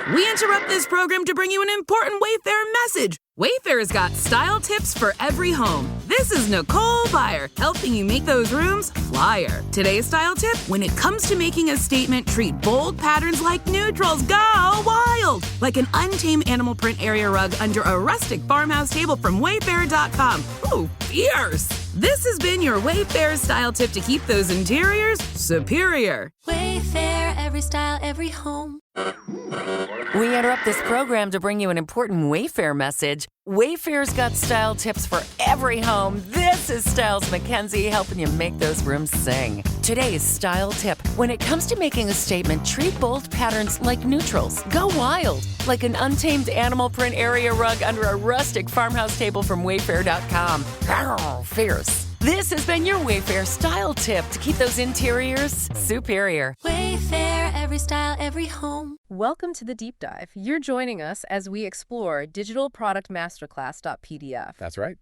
We interrupt this program to bring you an important Wayfair message. Wayfair's got style tips for every home. This is Nicole Byer, helping you make those rooms flyer. Today's style tip: when it comes to making a statement, treat bold patterns like neutrals. Go wild! Like an untamed animal print area rug under a rustic farmhouse table from Wayfair.com. Ooh, fierce! This has been your Wayfair style tip to keep those interiors superior. Wayfair, every style, every home. We interrupt this program to bring you an important Wayfair message. Wayfair's got style tips for every home. This is Styles McKenzie helping you make those rooms sing. Today's style tip: when it comes to making a statement, treat bold patterns like neutrals. Go wild, like an untamed animal print area rug under a rustic farmhouse table from Wayfair.com. Arr, fierce. This has been your Wayfair style tip to keep those interiors superior. Wayfair, every style, every home. Welcome to the Deep Dive. You're joining us as we explore Digital Product Masterclass.pdf. That's right.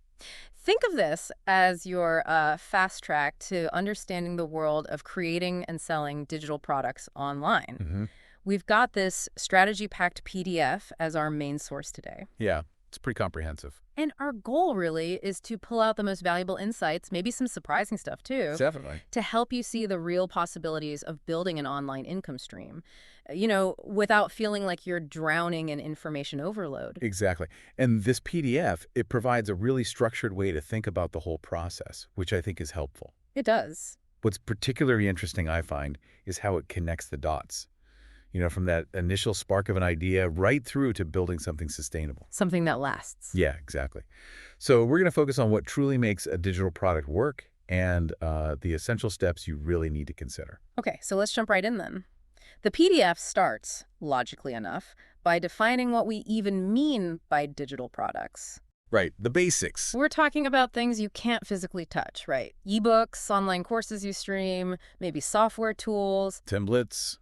Think of this as your fast track to understanding the world of creating and selling digital products online. Mm-hmm. We've got this strategy-packed PDF as our main source today. Yeah, it's pretty comprehensive. And our goal really is to pull out the most valuable insights, maybe some surprising stuff too, Definitely. to help you see the real possibilities of building an online income stream, without feeling like you're drowning in information overload. Exactly. And this PDF, it provides a really structured way to think about the whole process, which I think is helpful. It does. What's particularly interesting, I find, is how it connects the dots. From that initial spark of an idea right through to building something sustainable. Something that lasts. Yeah, exactly. So we're going to focus on what truly makes a digital product work and the essential steps you really need to consider. Okay, so let's jump right in then. The PDF starts, logically enough, by defining what we even mean by digital products. Right, the basics. We're talking about things you can't physically touch, right? Ebooks, online courses you stream, maybe software tools. Templates.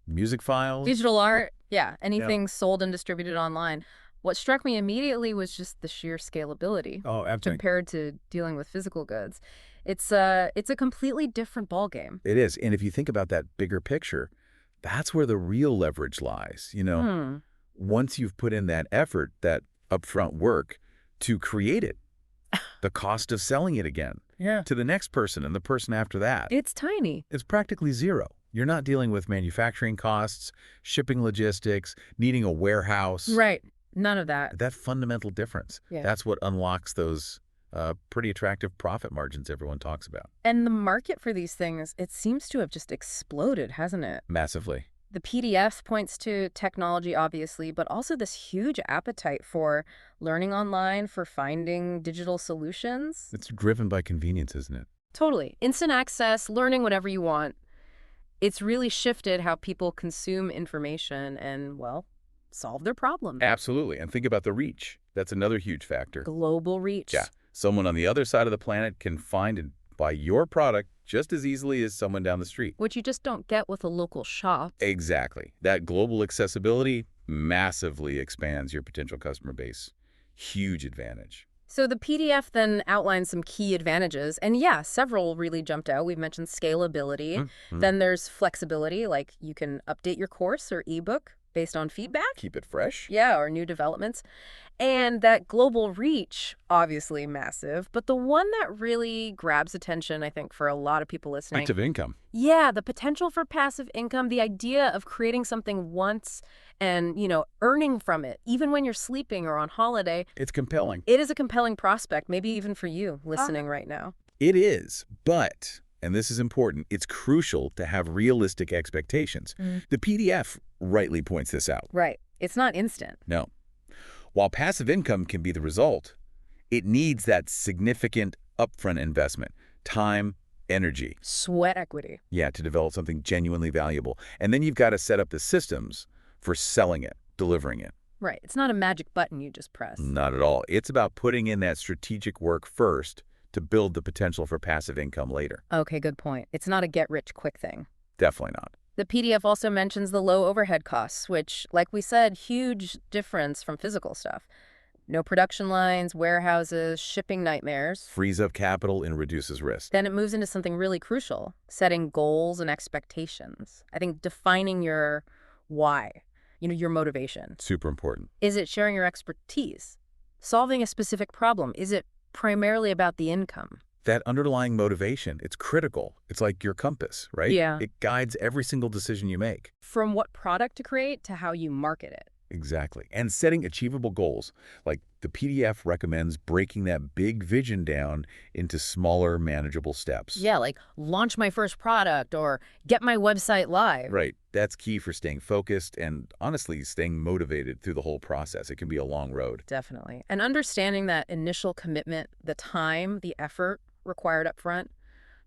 Music files. Digital art, yeah, anything sold and distributed online. What struck me immediately was just the sheer scalability. Oh, absolutely. Compared to dealing with physical goods. It's a completely different ballgame. It is. And if you think about that bigger picture, that's where the real leverage lies. Once you've put in that effort, that upfront work to create it, the cost of selling it again to the next person and the person after that. It's tiny. It's practically zero. You're not dealing with manufacturing costs, shipping logistics, needing a warehouse. Right. None of that. That fundamental difference. Yeah. That's what unlocks those pretty attractive profit margins everyone talks about. And the market for these things, it seems to have just exploded, hasn't it? Massively. The PDF points to technology, obviously, but also this huge appetite for learning online, for finding digital solutions. It's driven by convenience, isn't it? Totally. Instant access, learning whatever you want. It's really shifted how people consume information and, solve their problems. Absolutely. And think about the reach. That's another huge factor. Global reach. Yeah. Someone on the other side of the planet can find and buy your product just as easily as someone down the street. Which you just don't get with a local shop. Exactly. That global accessibility massively expands your potential customer base. Huge advantage. So the PDF then outlines some key advantages, and several really jumped out. We've mentioned scalability. Mm-hmm. Then there's flexibility, like you can update your course or ebook based on feedback. Keep it fresh. Yeah, or new developments. And that global reach, obviously massive, but the one that really grabs attention, I think, for a lot of people listening. Active income. Yeah, the potential for passive income, the idea of creating something once and, earning from it, even when you're sleeping or on holiday. It's compelling. It is a compelling prospect, maybe even for you listening right now. It is, but, and this is important, it's crucial to have realistic expectations. The PDF rightly points this out. Right. It's not instant. No. While passive income can be the result, it needs that significant upfront investment, time, energy. Sweat equity. Yeah, to develop something genuinely valuable. And then you've got to set up the systems for selling it, delivering it. Right. It's not a magic button you just press. Not at all. It's about putting in that strategic work first to build the potential for passive income later. Okay, good point. It's not a get-rich-quick thing. Definitely not. The PDF also mentions the low overhead costs, which, like we said, huge difference from physical stuff. No production lines, warehouses, shipping nightmares. Frees up capital and reduces risk. Then it moves into something really crucial, setting goals and expectations. I think defining your why. your motivation? Super important. Is it sharing your expertise? Solving a specific problem? Is it primarily about the income? That underlying motivation, it's critical. It's like your compass, right? Yeah. It guides every single decision you make. From what product to create to how you market it. Exactly. And setting achievable goals. Like the PDF recommends breaking that big vision down into smaller, manageable steps. Yeah, like launch my first product or get my website live. Right. That's key for staying focused and, honestly, staying motivated through the whole process. It can be a long road. Definitely. And understanding that initial commitment, the time, the effort required up front,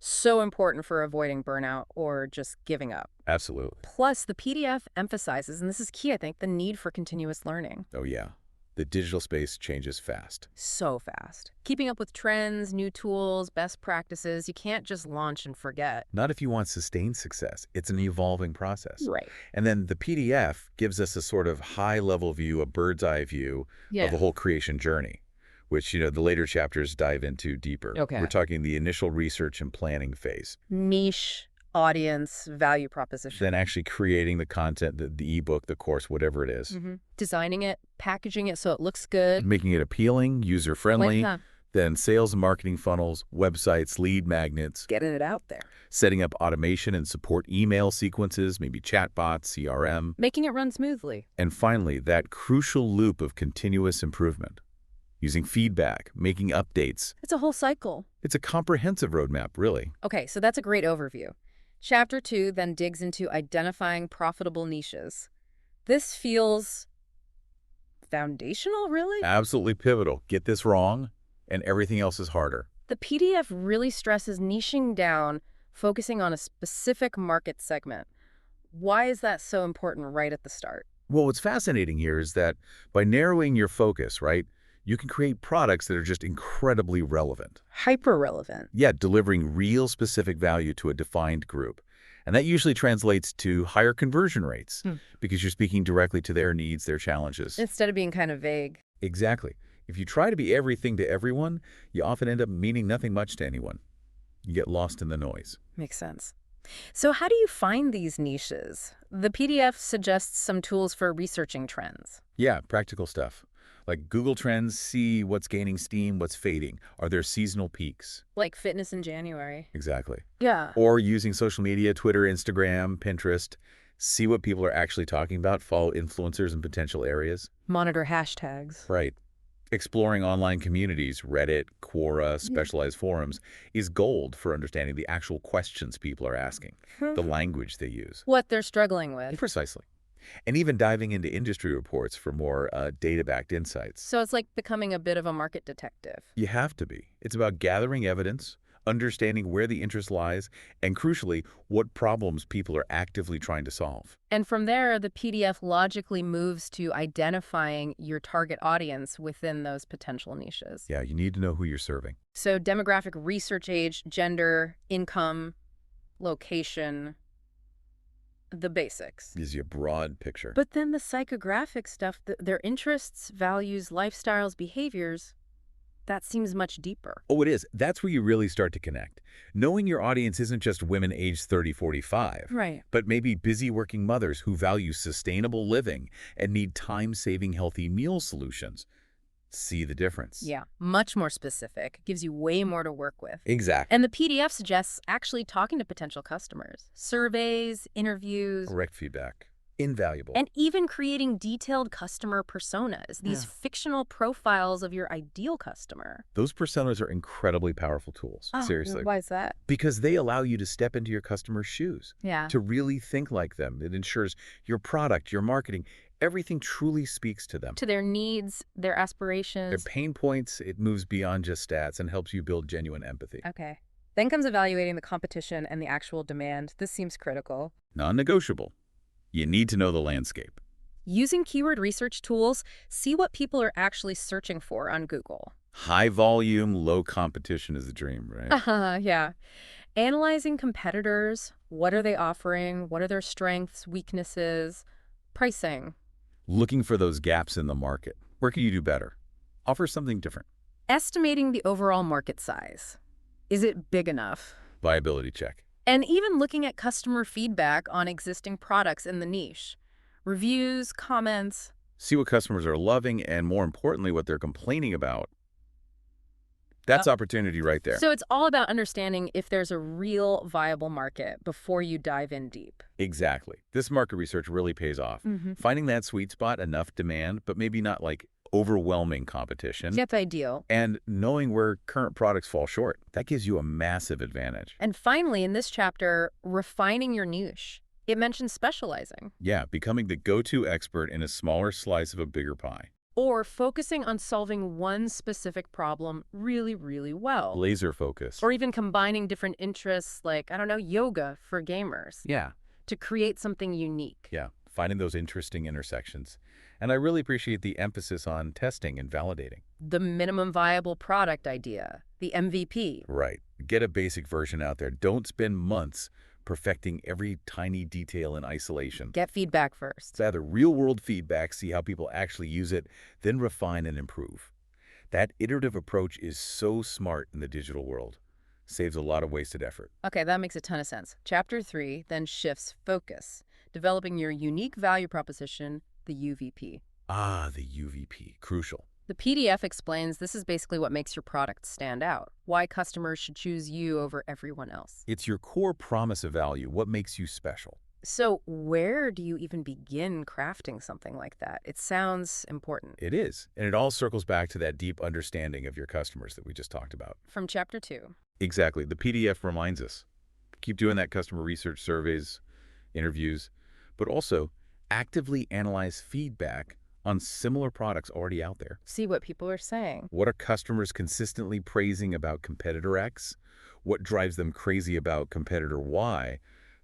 so important for avoiding burnout or just giving up. Absolutely. Plus, the PDF emphasizes, and this is key, I think, the need for continuous learning. Oh, yeah. The digital space changes fast. So fast. Keeping up with trends, new tools, best practices, you can't just launch and forget. Not if you want sustained success. It's an evolving process. Right. And then the PDF gives us a sort of high-level view, a bird's-eye view of the whole creation journey, which, the later chapters dive into deeper. Okay. We're talking the initial research and planning phase. Niche, audience, value proposition. Then actually creating the content, the ebook, the course, whatever it is. Designing it, packaging it so it looks good. Making it appealing, user-friendly. Like that. Then sales and marketing funnels, websites, lead magnets. Getting it out there. Setting up automation and support email sequences, maybe chatbots, CRM. Making it run smoothly. And finally, that crucial loop of continuous improvement. Using feedback, making updates. It's a whole cycle. It's a comprehensive roadmap, really. Okay, so that's a great overview. Chapter 2 then digs into identifying profitable niches. This feels foundational, really? Absolutely pivotal. Get this wrong, and everything else is harder. The PDF really stresses niching down, focusing on a specific market segment. Why is that so important right at the start? Well, what's fascinating here is that by narrowing your focus, right, you can create products that are just incredibly relevant. Hyper-relevant. Yeah, delivering real specific value to a defined group. And that usually translates to higher conversion rates because you're speaking directly to their needs, their challenges. Instead of being kind of vague. Exactly. If you try to be everything to everyone, you often end up meaning nothing much to anyone. You get lost in the noise. Makes sense. So how do you find these niches? The PDF suggests some tools for researching trends. Yeah, practical stuff. Like Google Trends, see what's gaining steam, what's fading. Are there seasonal peaks? Like fitness in January. Exactly. Yeah. Or using social media, Twitter, Instagram, Pinterest. See what people are actually talking about, follow influencers in potential areas. Monitor hashtags. Right. Exploring online communities, Reddit, Quora, specialized forums, is gold for understanding the actual questions people are asking, the language they use. What they're struggling with. Precisely. And even diving into industry reports for more data-backed insights. So it's like becoming a bit of a market detective. You have to be. It's about gathering evidence, understanding where the interest lies, and crucially, what problems people are actively trying to solve. And from there, the PDF logically moves to identifying your target audience within those potential niches. Yeah, you need to know who you're serving. So demographic, research age, gender, income, location, the basics. Gives you a broad picture. But then the psychographic stuff, their interests, values, lifestyles, behaviors, that seems much deeper. Oh, it is. That's where you really start to connect. Knowing your audience isn't just women aged 30, 45. Right. But maybe busy working mothers who value sustainable living and need time-saving healthy meal solutions. See the difference. Yeah, much more specific. Gives you way more to work with. Exactly. And the PDF suggests actually talking to potential customers. Surveys, interviews. Direct feedback. Invaluable. And even creating detailed customer personas, these fictional profiles of your ideal customer. Those personas are incredibly powerful tools. Seriously. Why is that? Because they allow you to step into your customer's shoes. Yeah. To really think like them. It ensures your product, your marketing, everything truly speaks to them. To their needs, their aspirations. Their pain points, it moves beyond just stats and helps you build genuine empathy. Okay. Then comes evaluating the competition and the actual demand. This seems critical. Non-negotiable. You need to know the landscape. Using keyword research tools, see what people are actually searching for on Google. High volume, low competition is the dream, right? Yeah. Analyzing competitors. What are they offering? What are their strengths, weaknesses, pricing? Looking for those gaps in the market. Where can you do better? Offer something different. Estimating the overall market size. Is it big enough? Viability check. And even looking at customer feedback on existing products in the niche. Reviews, comments. See what customers are loving and, more importantly, what they're complaining about. That's opportunity right there. So it's all about understanding if there's a real viable market before you dive in deep. Exactly. This market research really pays off. Finding that sweet spot, enough demand, but maybe not like overwhelming competition. That's ideal. And knowing where current products fall short. That gives you a massive advantage. And finally, in this chapter, refining your niche. It mentions specializing. Yeah, becoming the go-to expert in a smaller slice of a bigger pie. Or focusing on solving one specific problem really, really well. Laser focus. Or even combining different interests like, I don't know, yoga for gamers. Yeah. To create something unique. Yeah, finding those interesting intersections. And I really appreciate the emphasis on testing and validating. The minimum viable product idea, the MVP. Right. Get a basic version out there. Don't spend months perfecting every tiny detail in isolation. Get feedback first. Gather real-world feedback, see how people actually use it, then refine and improve. That iterative approach is so smart in the digital world. Saves a lot of wasted effort. Okay, that makes a ton of sense. Chapter 3 then shifts focus, developing your unique value proposition, the UVP. Ah, the UVP. Crucial. The PDF explains this is basically what makes your product stand out, why customers should choose you over everyone else. It's your core promise of value, what makes you special. So where do you even begin crafting something like that? It sounds important. It is, and it all circles back to that deep understanding of your customers that we just talked about. From Chapter 2. Exactly. The PDF reminds us. Keep doing that customer research surveys, interviews, but also actively analyze feedback on similar products already out there. See what people are saying. What are customers consistently praising about competitor X? What drives them crazy about competitor Y?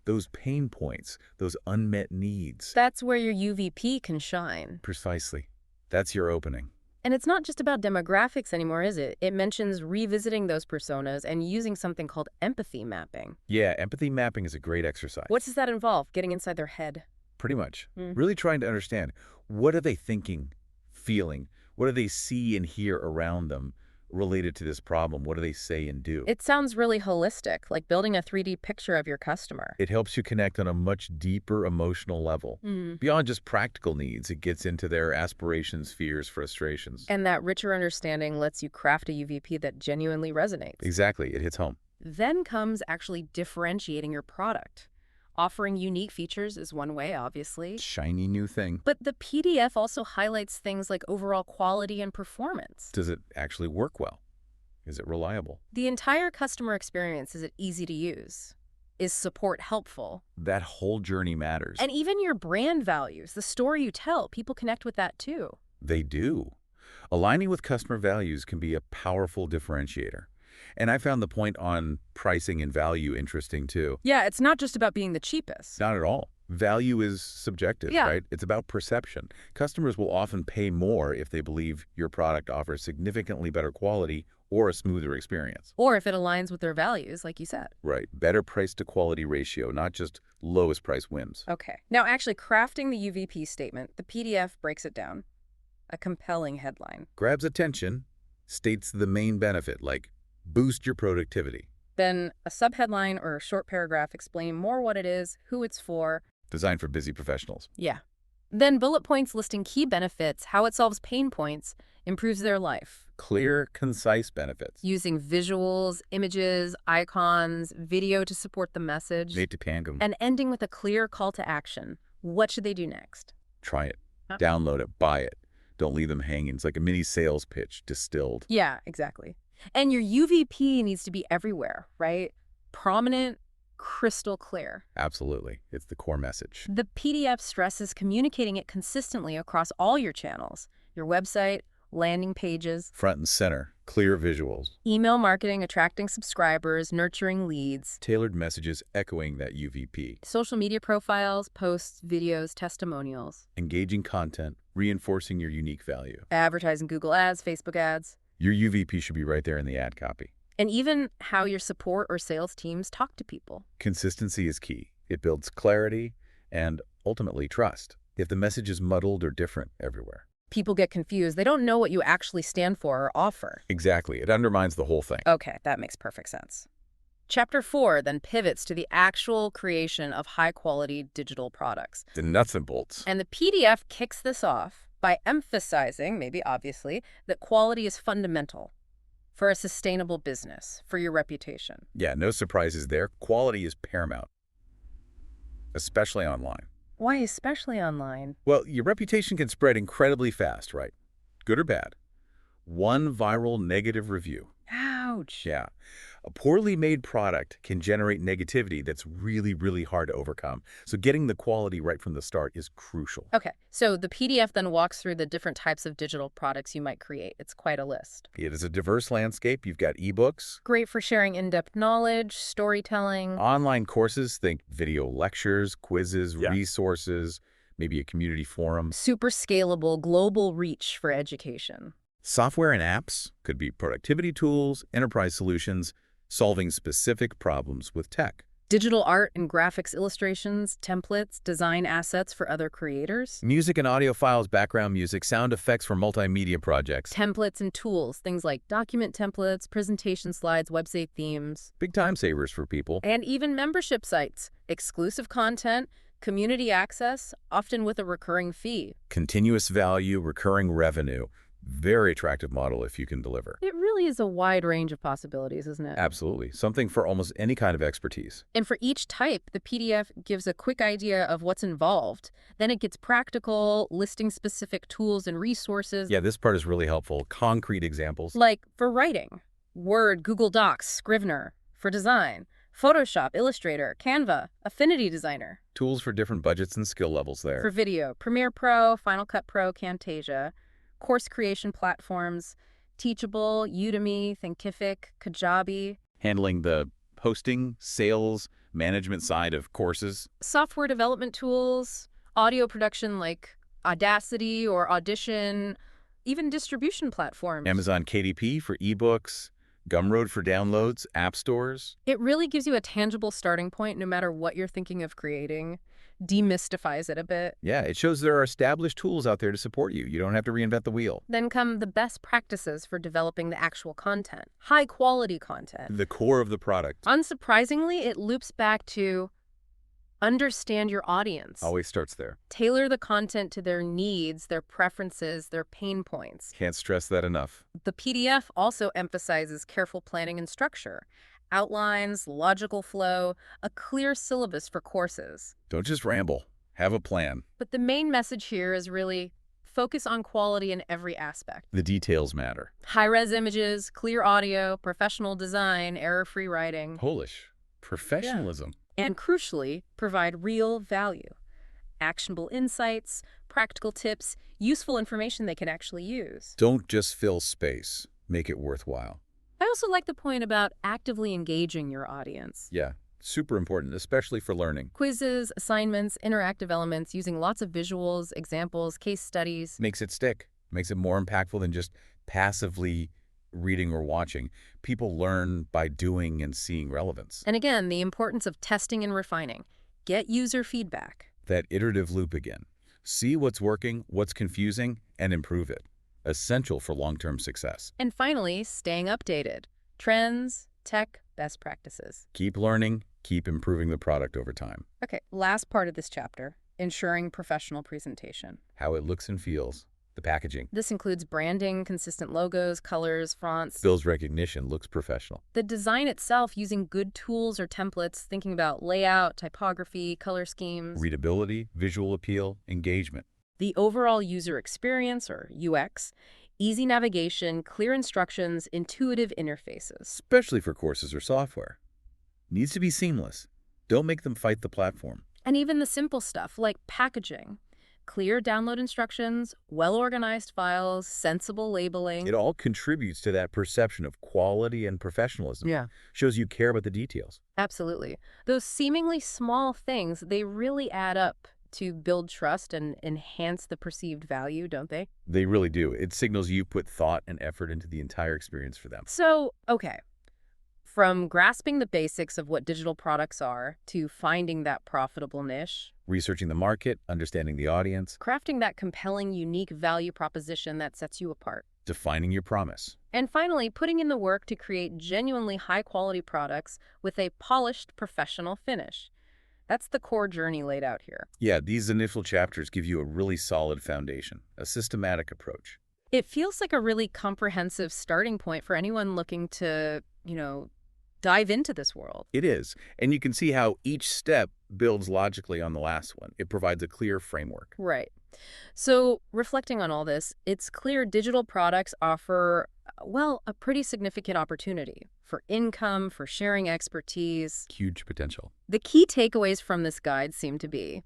Those pain points, those unmet needs. That's where your UVP can shine. Precisely. That's your opening. And it's not just about demographics anymore, is it? It mentions revisiting those personas and using something called empathy mapping. Yeah, empathy mapping is a great exercise. What does that involve? Getting inside their head? Pretty much. Really trying to understand, what are they thinking, feeling? What do they see and hear around them related to this problem? What do they say and do? It sounds really holistic, like building a 3D picture of your customer. It helps you connect on a much deeper emotional level. Beyond just practical needs, it gets into their aspirations, fears, frustrations. And that richer understanding lets you craft a UVP that genuinely resonates. Exactly. It hits home. Then comes actually differentiating your product. Offering unique features is one way, obviously. Shiny new thing. But the PDF also highlights things like overall quality and performance. Does it actually work well? Is it reliable? The entire customer experience, is it easy to use? Is support helpful? That whole journey matters. And even your brand values, the story you tell, people connect with that too. They do. Aligning with customer values can be a powerful differentiator. And I found the point on pricing and value interesting too. Yeah, it's not just about being the cheapest. Not at all. Value is subjective, right? It's about perception. Customers will often pay more if they believe your product offers significantly better quality or a smoother experience. Or if it aligns with their values, like you said. Right. Better price to quality ratio, not just lowest price wins. Okay. Now, actually crafting the UVP statement, the PDF breaks it down. A compelling headline. Grabs attention, states the main benefit, like boost your productivity. Then a subheadline or a short paragraph explaining more what it is, who it's for. Designed for busy professionals. Yeah. Then bullet points listing key benefits, how it solves pain points, improves their life. Clear, concise benefits. Using visuals, images, icons, video to support the message. Made to Pangum. And ending with a clear call to action. What should they do next? Try it. Download it. Buy it. Don't leave them hanging. It's like a mini sales pitch distilled. Yeah, exactly. And your UVP needs to be everywhere, right? Prominent, crystal clear. Absolutely. It's the core message. The PDF stresses communicating it consistently across all your channels, your website, landing pages. Front and center. Clear visuals. Email marketing, attracting subscribers, nurturing leads. Tailored messages echoing that UVP. Social media profiles, posts, videos, testimonials. Engaging content, reinforcing your unique value. Advertising Google ads, Facebook ads. Your UVP should be right there in the ad copy. And even how your support or sales teams talk to people. Consistency is key. It builds clarity and ultimately trust. If the message is muddled or different everywhere. People get confused. They don't know what you actually stand for or offer. Exactly. It undermines the whole thing. Okay, that makes perfect sense. Chapter 4 then pivots to the actual creation of high-quality digital products. The nuts and bolts. And the PDF kicks this off by emphasizing, maybe obviously, that quality is fundamental for a sustainable business, for your reputation. Yeah, no surprises there. Quality is paramount, especially online. Why especially online? Well, your reputation can spread incredibly fast, right? Good or bad. One viral negative review. Ouch. Yeah. A poorly made product can generate negativity that's really, really hard to overcome. So getting the quality right from the start is crucial. Okay, so the PDF then walks through the different types of digital products you might create. It's quite a list. It is a diverse landscape. You've got ebooks, Great for sharing in-depth knowledge, storytelling. online courses, think video lectures, quizzes, resources, maybe a community forum. Super scalable, global reach for education. Software and apps could be productivity tools, enterprise solutions, solving specific problems with tech. Digital art and graphics illustrations, templates, design assets for other creators. Music and audio files, background music, sound effects for multimedia projects. Templates and tools, things like document templates, presentation slides, website themes. Big time savers for people. And even membership sites, exclusive content, community access, often with a recurring fee. Continuous value, recurring revenue. Very attractive model if you can deliver. It really is a wide range of possibilities, isn't it? Absolutely. Something for almost any kind of expertise. And for each type, the PDF gives a quick idea of what's involved. Then it gets practical, listing specific tools and resources. Yeah, this part is really helpful. Concrete examples. Like for writing, Word, Google Docs, Scrivener. For design, Photoshop, Illustrator, Canva, Affinity Designer. Tools for different budgets and skill levels there. For video, Premiere Pro, Final Cut Pro, Camtasia. Course creation platforms, Teachable, Udemy, Thinkific, Kajabi. Handling the hosting, sales, management side of courses. Software development tools, audio production like Audacity or Audition, even distribution platforms. Amazon KDP for ebooks, Gumroad for downloads, app stores. It really gives you a tangible starting point no matter what you're thinking of creating. Demystifies it a bit. Yeah, it shows there are established tools out there to support you. You don't have to reinvent the wheel. Then come the best practices for developing the actual content. High quality content. The core of the product. Unsurprisingly, it loops back to understand your audience. Always starts there. Tailor the content to their needs, their preferences, their pain points. Can't stress that enough. The PDF also emphasizes careful planning and structure. Outlines, logical flow, a clear syllabus for courses. Don't just ramble. Have a plan. But the main message here is really focus on quality in every aspect. The details matter. High-res images, clear audio, professional design, error-free writing. Polish. Professionalism. And crucially, provide real value. Actionable insights, practical tips, useful information they can actually use. Don't just fill space. Make it worthwhile. I also like the point about actively engaging your audience. Yeah, super important, especially for learning. Quizzes, assignments, interactive elements, using lots of visuals, examples, case studies. Makes it stick. Makes it more impactful than just passively reading or watching. People learn by doing and seeing relevance. And again, the importance of testing and refining. Get user feedback. That iterative loop again. See what's working, what's confusing, and improve it. Essential for long-term success. And finally, staying updated. Trends, tech, best practices. Keep learning, keep improving the product over time. Okay, last part of this chapter, ensuring professional presentation. How it looks and feels. The packaging. This includes branding, consistent logos, colors, fonts. Builds recognition, looks professional. The design itself, using good tools or templates, thinking about layout, typography, color schemes. Readability, visual appeal, engagement. The overall user experience, or UX, easy navigation, clear instructions, intuitive interfaces. Especially for courses or software. Needs to be seamless. Don't make them fight the platform. And even the simple stuff like packaging. Clear download instructions, well-organized files, sensible labeling. It all contributes to that perception of quality and professionalism. Yeah. Shows you care about the details. Absolutely. Those seemingly small things, they really add up to build trust and enhance the perceived value, don't they? They really do. It signals you put thought and effort into the entire experience for them. So, okay. From grasping the basics of what digital products are to finding that profitable niche, Researching the market, understanding the audience. crafting that compelling, unique value proposition that sets you apart. Defining your promise. And finally, putting in the work to create genuinely high-quality products with a polished professional finish. That's the core journey laid out here. Yeah, these initial chapters give you a really solid foundation, a systematic approach. It feels like a really comprehensive starting point for anyone looking to, dive into this world. It is, and you can see how each step builds logically on the last one. It provides a clear framework. Right. So reflecting on all this, it's clear digital products offer, a pretty significant opportunity for income, for sharing expertise. Huge potential. The key takeaways from this guide seem to be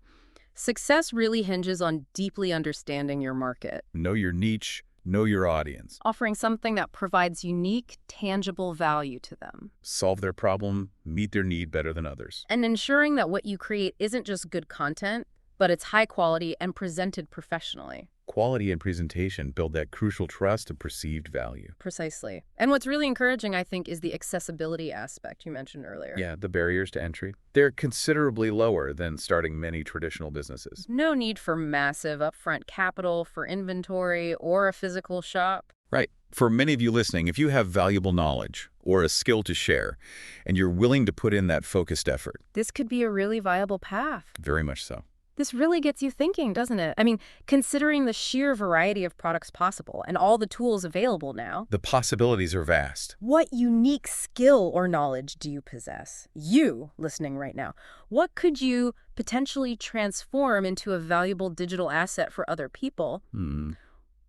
success really hinges on deeply understanding your market, Know your niche, know your audience. offering something that provides unique, tangible value to them, Solve their problem, meet their need better than others. and ensuring that what you create isn't just good content, but it's high quality and presented professionally. Quality and presentation build that crucial trust and perceived value. Precisely. And what's really encouraging, I think, is the accessibility aspect you mentioned earlier. Yeah, the barriers to entry. They're considerably lower than starting many traditional businesses. No need for massive upfront capital for inventory or a physical shop. Right. For many of you listening, if you have valuable knowledge or a skill to share, and you're willing to put in that focused effort, This could be a really viable path. very much so. This really gets you thinking, doesn't it? I mean, considering the sheer variety of products possible and all the tools available now, The possibilities are vast. what unique skill or knowledge do you possess? You, listening right now, what could you potentially transform into a valuable digital asset for other people?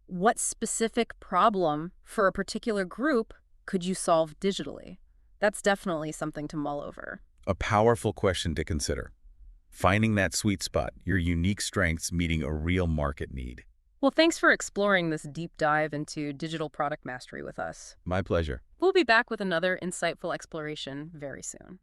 What specific problem for a particular group could you solve digitally? That's definitely something to mull over. A powerful question to consider. Finding that sweet spot, your unique strengths meeting a real market need. Well, thanks for exploring this deep dive into digital product mastery with us. My pleasure. We'll be back with another insightful exploration very soon.